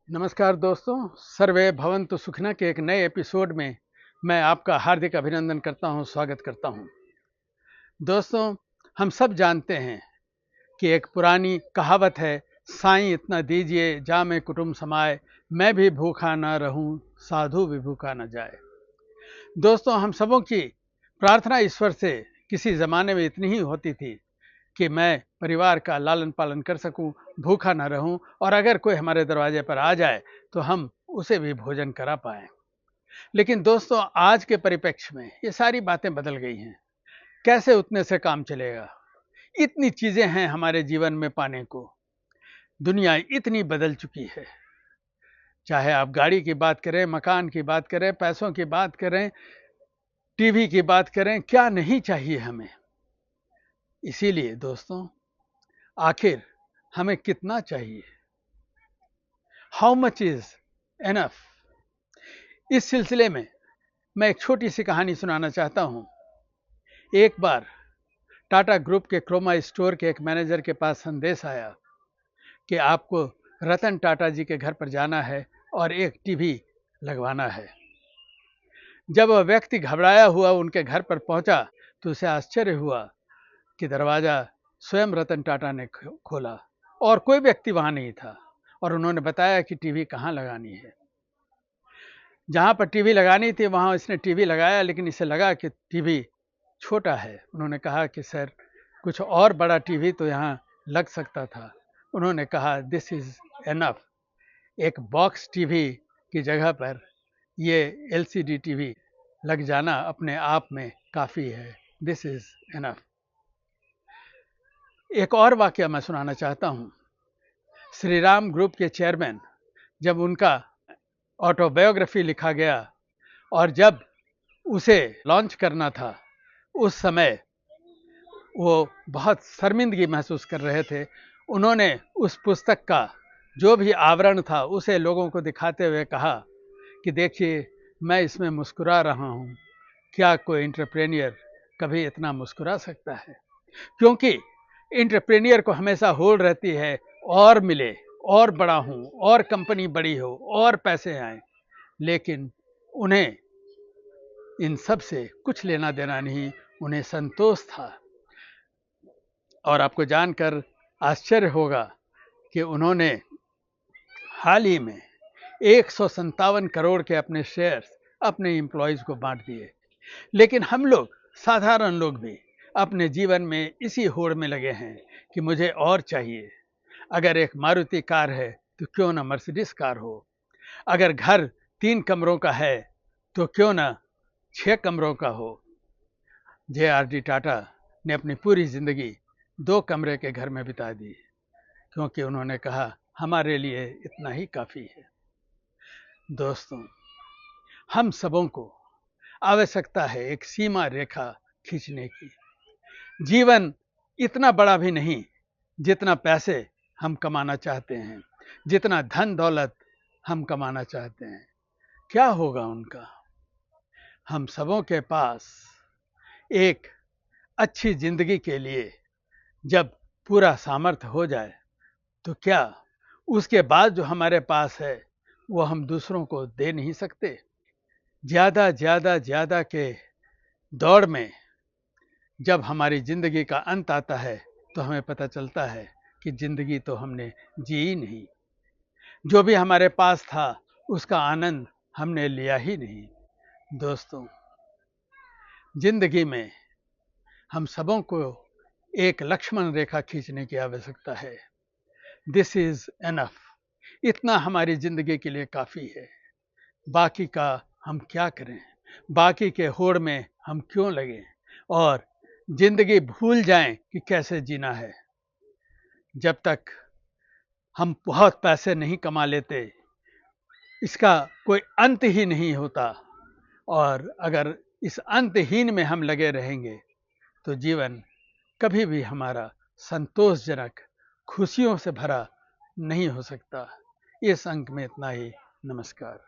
नमस्कार दोस्तों, सर्वे भवन्तु सुखिनः के एक नए एपिसोड में मैं आपका हार्दिक अभिनंदन करता हूं, स्वागत करता हूं। दोस्तों, हम सब जानते हैं कि एक पुरानी कहावत है, साईं इतना दीजिए जामे कुटुंब समाए, मैं भी भूखा ना रहूं साधु भी भूखा न जाए। दोस्तों, हम सबों की प्रार्थना ईश्वर से किसी ज़माने में इतनी ही होती थी कि मैं परिवार का लालन पालन कर सकूं, भूखा ना रहूं और अगर कोई हमारे दरवाजे पर आ जाए तो हम उसे भी भोजन करा पाएं। लेकिन दोस्तों, आज के परिप्रेक्ष्य में ये सारी बातें बदल गई हैं। कैसे उतने से काम चलेगा? इतनी चीज़ें हैं हमारे जीवन में पाने को। दुनिया इतनी बदल चुकी है। चाहे आप गाड़ी की बात करें, मकान की बात करें, पैसों की बात करें, टीवी की बात करें, क्या नहीं चाहिए हमें। इसीलिए दोस्तों, आखिर हमें कितना चाहिए? How much is enough? इस सिलसिले में मैं एक छोटी सी कहानी सुनाना चाहता हूं। एक बार टाटा ग्रुप के क्रोमा स्टोर के एक मैनेजर के पास संदेश आया कि आपको रतन टाटा जी के घर पर जाना है और एक टीवी लगवाना है। जब वह व्यक्ति घबराया हुआ उनके घर पर पहुंचा तो उसे आश्चर्य हुआ कि दरवाज़ा स्वयं रतन टाटा ने खोला और कोई व्यक्ति वहां नहीं था और उन्होंने बताया कि टीवी कहाँ लगानी है। जहाँ पर टीवी लगानी थी वहाँ इसने टीवी लगाया, लेकिन इसे लगा कि टीवी छोटा है। उन्होंने कहा कि सर, कुछ और बड़ा टीवी तो यहाँ लग सकता था। उन्होंने कहा दिस इज़ एनफ। एक बॉक्स टीवी की जगह पर ये एलसीडी टीवी लग जाना अपने आप में काफ़ी है। This is enough. एक और वाक़या मैं सुनाना चाहता हूँ। श्री राम ग्रुप के चेयरमैन, जब उनका ऑटोबायोग्राफी लिखा गया और जब उसे लॉन्च करना था, उस समय वो बहुत शर्मिंदगी महसूस कर रहे थे। उन्होंने उस पुस्तक का जो भी आवरण था उसे लोगों को दिखाते हुए कहा कि देखिए, मैं इसमें मुस्कुरा रहा हूँ। क्या कोई एंटरप्रेन्योर कभी इतना मुस्कुरा सकता है? क्योंकि एंटरप्रेन्योर को हमेशा होड़ रहती है, और मिले, और बड़ा हूँ, और कंपनी बड़ी हो, और पैसे आए। लेकिन उन्हें इन सब से कुछ लेना देना नहीं, उन्हें संतोष था। और आपको जानकर आश्चर्य होगा कि उन्होंने हाल ही में 157 करोड़ के अपने शेयर्स अपने एम्प्लॉयज़ को बांट दिए। लेकिन हम लोग, साधारण लोग भी अपने जीवन में इसी होड़ में लगे हैं कि मुझे और चाहिए। अगर एक मारुति कार है तो क्यों ना मर्सिडीज कार हो। अगर घर 3 कमरों का है तो क्यों ना 6 कमरों का हो। जे.आर.डी. टाटा ने अपनी पूरी ज़िंदगी 2 कमरे के घर में बिता दी, क्योंकि उन्होंने कहा हमारे लिए इतना ही काफ़ी है। दोस्तों, हम सबों को आवश्यकता है एक सीमा रेखा खींचने की। जीवन इतना बड़ा भी नहीं जितना पैसे हम कमाना चाहते हैं, जितना धन दौलत हम कमाना चाहते हैं। क्या होगा उनका? हम सबों के पास एक अच्छी जिंदगी के लिए जब पूरा सामर्थ्य हो जाए तो क्या उसके बाद जो हमारे पास है वो हम दूसरों को दे नहीं सकते? ज़्यादा के दौड़ में जब हमारी ज़िंदगी का अंत आता है तो हमें पता चलता है कि ज़िंदगी तो हमने जी ही नहीं। जो भी हमारे पास था उसका आनंद हमने लिया ही नहीं। दोस्तों, ज़िंदगी में हम सबों को एक लक्ष्मण रेखा खींचने की आवश्यकता है। This is enough. इतना हमारी ज़िंदगी के लिए काफ़ी है। बाकी का हम क्या करें? बाकी के होड़ में हम क्यों लगें और ज़िंदगी भूल जाएं कि कैसे जीना है। जब तक हम बहुत पैसे नहीं कमा लेते, इसका कोई अंत ही नहीं होता। और अगर इस अंतहीन में हम लगे रहेंगे तो जीवन कभी भी हमारा संतोषजनक, खुशियों से भरा नहीं हो सकता। इस अंक में इतना ही। नमस्कार।